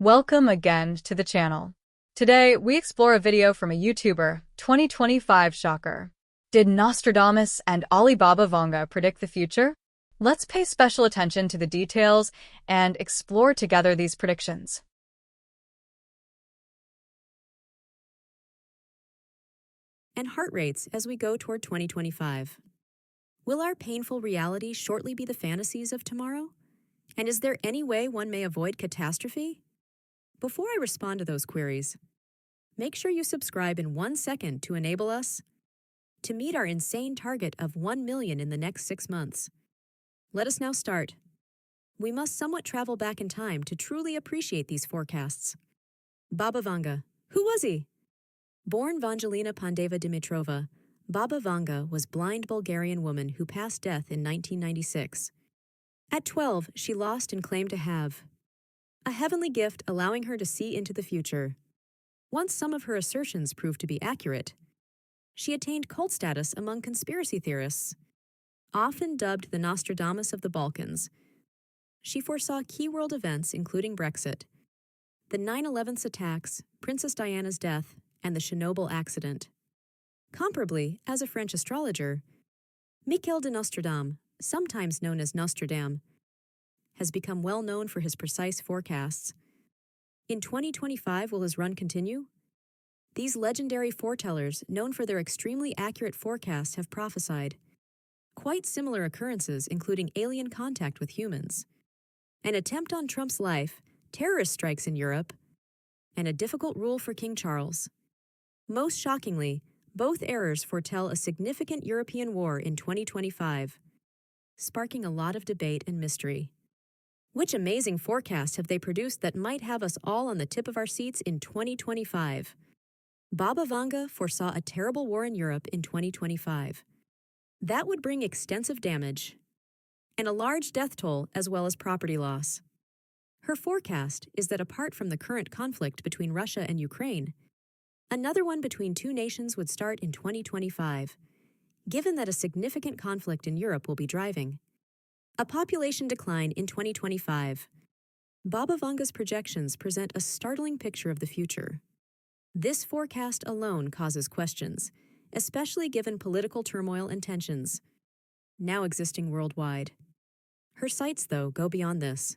Welcome again to the channel. Today, we explore a video from a YouTuber, 2025 shocker. Did Nostradamus and Baba Vanga predict the future? Let's pay special attention to the details and explore together these predictions. And heart rates as we go toward 2025. Will our painful reality shortly be the fantasies of tomorrow? And is there any way one may avoid catastrophe? Before I respond to those queries, make sure you subscribe in 1 second to enable us to meet our insane target of 1 million in the next 6 months. Let us now start. We must somewhat travel back in time to truly appreciate these forecasts. Baba Vanga. Who was he? Born Vangelina Pandeva Dimitrova, Baba Vanga was a blind Bulgarian woman who passed death in 1996. At 12, she lost and claimed to have a heavenly gift allowing her to see into the future. Once some of her assertions proved to be accurate, she attained cult status among conspiracy theorists. Often dubbed the Nostradamus of the Balkans, she foresaw key world events including Brexit, the 9/11 attacks, Princess Diana's death, and the Chernobyl accident. Comparably, as a French astrologer, Michel de Nostradamus, sometimes known as Nostradam, has become well known for his precise forecasts. In 2025, will his run continue? These legendary foretellers, known for their extremely accurate forecasts, have prophesied quite similar occurrences, including alien contact with humans, an attempt on Trump's life, terrorist strikes in Europe, and a difficult rule for King Charles. Most shockingly, both errors foretell a significant European war in 2025, sparking a lot of debate and mystery. Which amazing forecasts have they produced that might have us all on the tip of our seats in 2025? Baba Vanga foresaw a terrible war in Europe in 2025. That would bring extensive damage and a large death toll as well as property loss. Her forecast is that apart from the current conflict between Russia and Ukraine, another one between two nations would start in 2025, given that a significant conflict in Europe will be driving a population decline in 2025. Baba Vanga's projections present a startling picture of the future. This forecast alone causes questions, especially given political turmoil and tensions now existing worldwide. Her sights, though, go beyond this.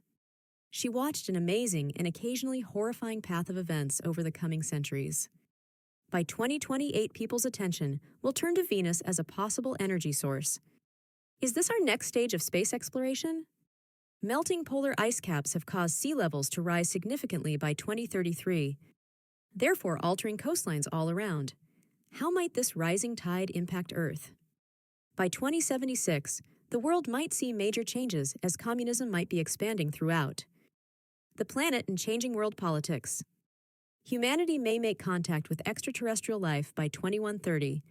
She watched an amazing and occasionally horrifying path of events over the coming centuries. By 2028, people's attention will turn to Venus as a possible energy source. Is this our next stage of space exploration? Melting polar ice caps have caused sea levels to rise significantly by 2033, therefore altering coastlines all around. How might this rising tide impact Earth? By 2076, the world might see major changes as communism might be expanding throughout the planet and changing world politics. Humanity may make contact with extraterrestrial life by 2130,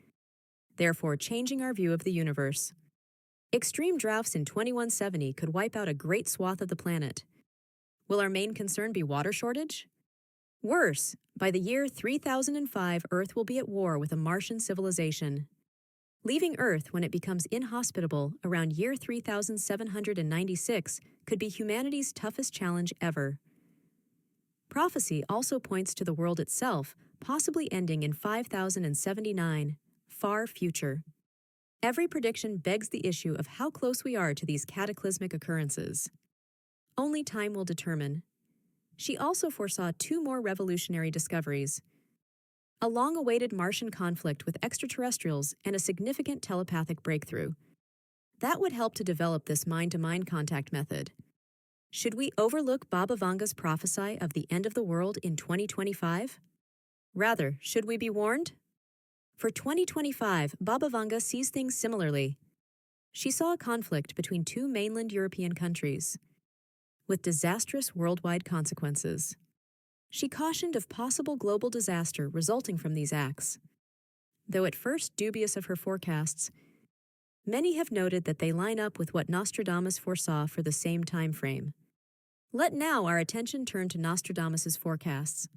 therefore changing our view of the universe. Extreme droughts in 2170 could wipe out a great swath of the planet. Will our main concern be water shortage? Worse, by the year 3005, Earth will be at war with a Martian civilization. Leaving Earth when it becomes inhospitable around year 3796 could be humanity's toughest challenge ever. Prophecy also points to the world itself possibly ending in 5079, far future. Every prediction begs the issue of how close we are to these cataclysmic occurrences. Only time will determine. She also foresaw 2 more revolutionary discoveries: a long-awaited Martian conflict with extraterrestrials and a significant telepathic breakthrough. That would help to develop this mind-to-mind contact method. Should we overlook Baba Vanga's prophecy of the end of the world in 2025? Rather, should we be warned? For 2025, Baba Vanga sees things similarly. She saw a conflict between 2 mainland European countries, with disastrous worldwide consequences. She cautioned of possible global disaster resulting from these acts. Though at first dubious of her forecasts, many have noted that they line up with what Nostradamus foresaw for the same time frame. Let now our attention turn to Nostradamus's forecasts.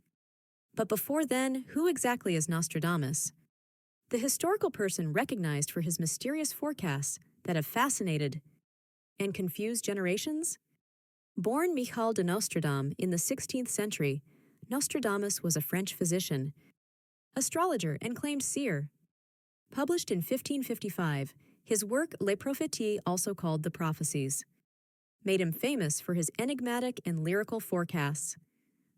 But before then, who exactly is Nostradamus? The historical person recognized for his mysterious forecasts that have fascinated and confused generations? Born Michel de Nostradamus in the 16th century, Nostradamus was a French physician, astrologer, and claimed seer. Published in 1555, his work Les Prophéties, also called the Prophesies, made him famous for his enigmatic and lyrical forecasts.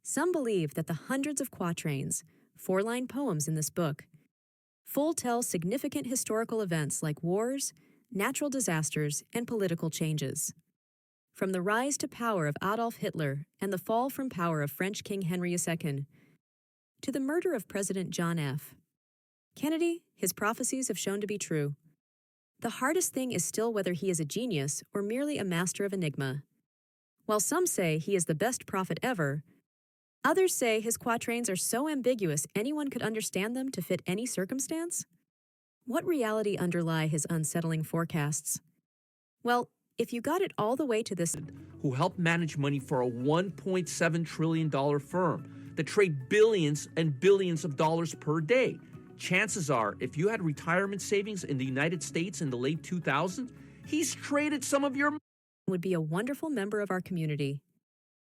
Some believe that the hundreds of quatrains, four-line poems in this book, tell significant historical events like wars, natural disasters, and political changes. From the rise to power of Adolf Hitler and the fall from power of French King Henry II, to the murder of President John F. Kennedy, his prophecies have shown to be true. The hardest thing is still whether he is a genius or merely a master of enigma. While some say he is the best prophet ever, others say his quatrains are so ambiguous anyone could understand them to fit any circumstance. What reality underlie his unsettling forecasts? Well, if you got it all the way to this, who helped manage money for a $1.7 trillion firm that trade billions and billions of dollars per day. Chances are, if you had retirement savings in the United States in the late 2000s, he's traded some of your money. Would be a wonderful member of our community.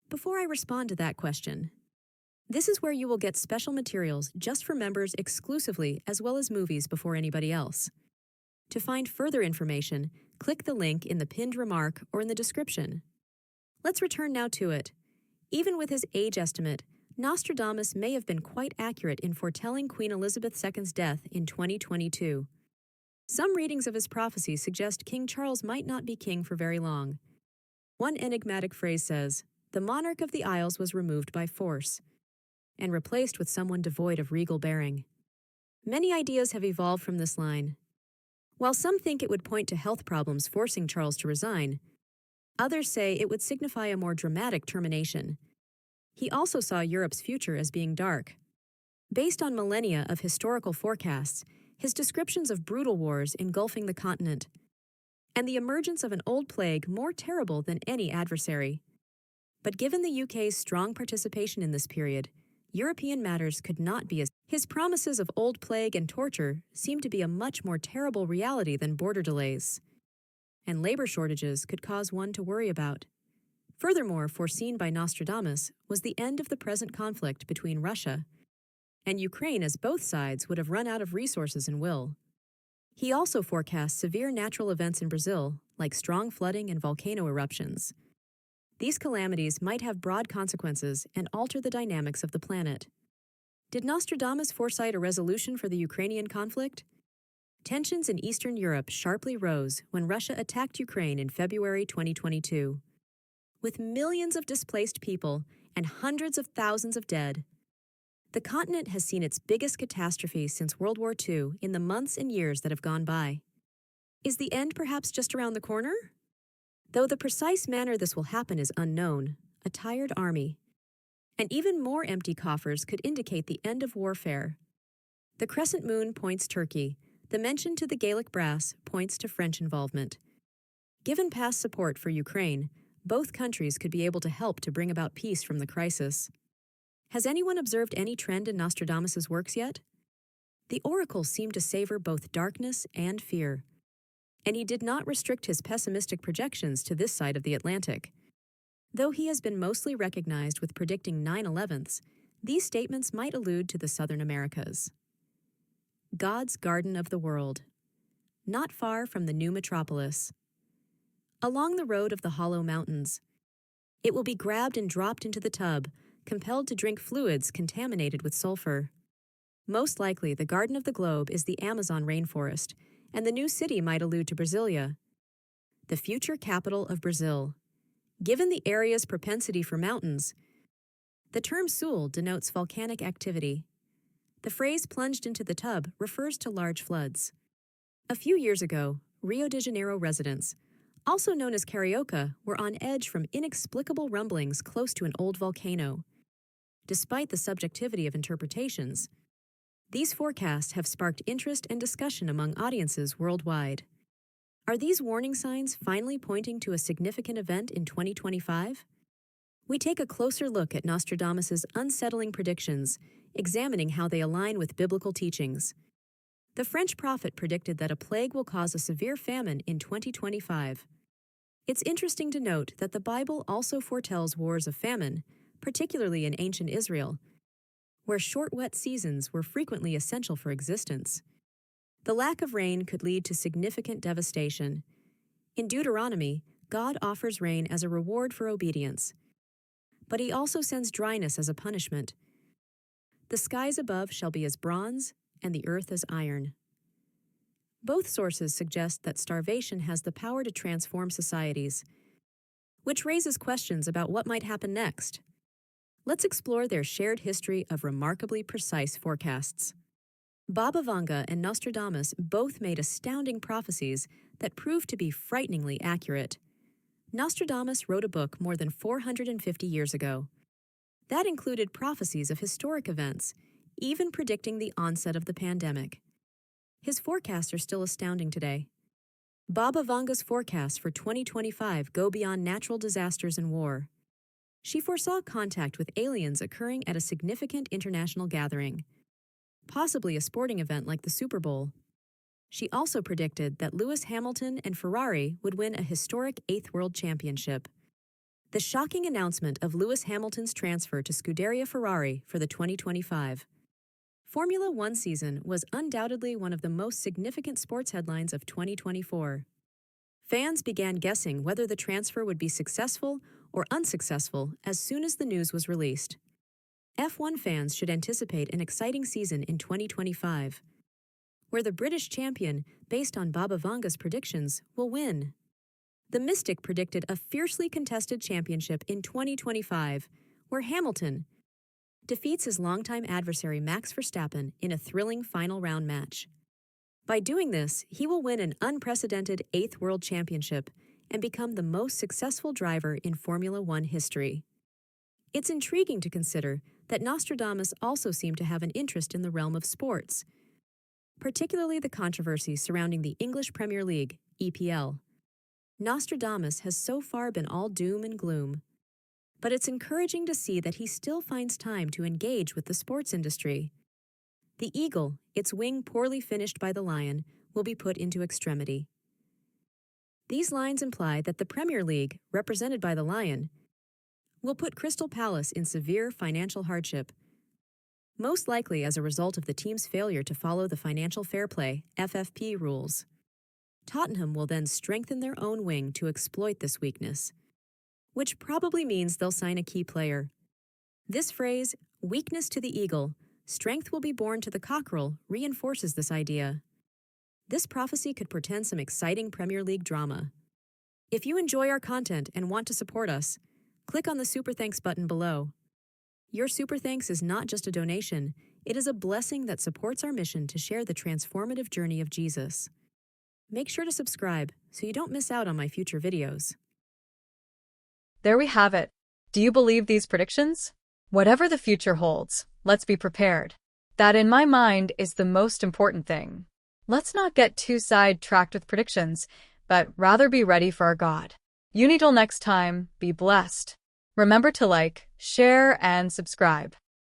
Before I respond to that question, this is where you will get special materials just for members exclusively, as well as movies before anybody else. To find further information, click the link in the pinned remark or in the description. Let's return now to it. Even with his age estimate, Nostradamus may have been quite accurate in foretelling Queen Elizabeth II's death in 2022. Some readings of his prophecy suggest King Charles might not be king for very long. One enigmatic phrase says, "The monarch of the Isles was removed by force," and replaced with someone devoid of regal bearing. Many ideas have evolved from this line. While some think it would point to health problems forcing Charles to resign, others say it would signify a more dramatic termination. He also saw Europe's future as being dark. Based on millennia of historical forecasts, his descriptions of brutal wars engulfing the continent, and the emergence of an old plague more terrible than any adversary. But given the UK's strong participation in this period, European matters could not be as. His promises of old plague and torture seem to be a much more terrible reality than border delays. And labor shortages could cause one to worry about. Furthermore, foreseen by Nostradamus was the end of the present conflict between Russia and Ukraine, as both sides would have run out of resources and will. He also forecast severe natural events in Brazil, like strong flooding and volcano eruptions. These calamities might have broad consequences and alter the dynamics of the planet. Did Nostradamus foresight a resolution for the Ukrainian conflict? Tensions in Eastern Europe sharply rose when Russia attacked Ukraine in February 2022. With millions of displaced people and hundreds of thousands of dead, the continent has seen its biggest catastrophe since World War II in the months and years that have gone by. Is the end perhaps just around the corner? Though the precise manner this will happen is unknown, a tired army, and even more empty coffers could indicate the end of warfare. The crescent moon points Turkey. The mention to the Gaelic brass points to French involvement. Given past support for Ukraine, both countries could be able to help to bring about peace from the crisis. Has anyone observed any trend in Nostradamus's works yet? The oracles seem to savor both darkness and fear. And he did not restrict his pessimistic projections to this side of the Atlantic. Though he has been mostly recognized with predicting 9/11s, these statements might allude to the Southern Americas. God's Garden of the World. Not far from the new metropolis. Along the road of the Hollow Mountains. It will be grabbed and dropped into the tub, compelled to drink fluids contaminated with sulfur. Most likely, the Garden of the Globe is the Amazon rainforest, and the new city might allude to Brasilia, the future capital of Brazil. Given the area's propensity for mountains, the term Sul denotes volcanic activity. The phrase plunged into the tub refers to large floods. A few years ago, Rio de Janeiro residents, also known as Carioca, were on edge from inexplicable rumblings close to an old volcano. Despite the subjectivity of interpretations, these forecasts have sparked interest and discussion among audiences worldwide. Are these warning signs finally pointing to a significant event in 2025? We take a closer look at Nostradamus's unsettling predictions, examining how they align with biblical teachings. The French prophet predicted that a plague will cause a severe famine in 2025. It's interesting to note that the Bible also foretells wars of famine, particularly in ancient Israel, where short wet seasons were frequently essential for existence. The lack of rain could lead to significant devastation. In Deuteronomy, God offers rain as a reward for obedience, but he also sends dryness as a punishment. The skies above shall be as bronze, and the earth as iron. Both sources suggest that starvation has the power to transform societies, which raises questions about what might happen next. Let's explore their shared history of remarkably precise forecasts. Baba Vanga and Nostradamus both made astounding prophecies that proved to be frighteningly accurate. Nostradamus wrote a book more than 450 years ago. That included prophecies of historic events, even predicting the onset of the pandemic. His forecasts are still astounding today. Baba Vanga's forecasts for 2025 go beyond natural disasters and war. She foresaw contact with aliens occurring at a significant international gathering, possibly a sporting event like the Super Bowl. She also predicted that Lewis Hamilton and Ferrari would win a historic 8th World Championship. The shocking announcement of Lewis Hamilton's transfer to Scuderia Ferrari for the 2025 Formula One season was undoubtedly one of the most significant sports headlines of 2024. Fans began guessing whether the transfer would be successful or unsuccessful as soon as the news was released. F1 fans should anticipate an exciting season in 2025, where the British champion, based on Baba Vanga's predictions, will win. The Mystic predicted a fiercely contested championship in 2025, where Hamilton defeats his longtime adversary Max Verstappen in a thrilling final round match. By doing this, he will win an unprecedented 8th World Championship and become the most successful driver in Formula One history. It's intriguing to consider that Nostradamus also seemed to have an interest in the realm of sports, particularly the controversy surrounding the English Premier League, EPL. Nostradamus has so far been all doom and gloom, but it's encouraging to see that he still finds time to engage with the sports industry. The eagle, its wing poorly finished by the lion, will be put into extremity. These lines imply that the Premier League, represented by the lion, will put Crystal Palace in severe financial hardship, most likely as a result of the team's failure to follow the financial fair play (FFP) rules. Tottenham will then strengthen their own wing to exploit this weakness, which probably means they'll sign a key player. This phrase, weakness to the eagle, strength will be born to the cockerel, reinforces this idea. This prophecy could portend some exciting Premier League drama. If you enjoy our content and want to support us, click on the Super Thanks button below. Your Super Thanks is not just a donation, it is a blessing that supports our mission to share the transformative journey of Jesus. Make sure to subscribe so you don't miss out on my future videos. There we have it. Do you believe these predictions? Whatever the future holds, let's be prepared. That, in my mind, is the most important thing. Let's not get too sidetracked with predictions, but rather be ready for our God. Until next time, be blessed. Remember to like, share, and subscribe.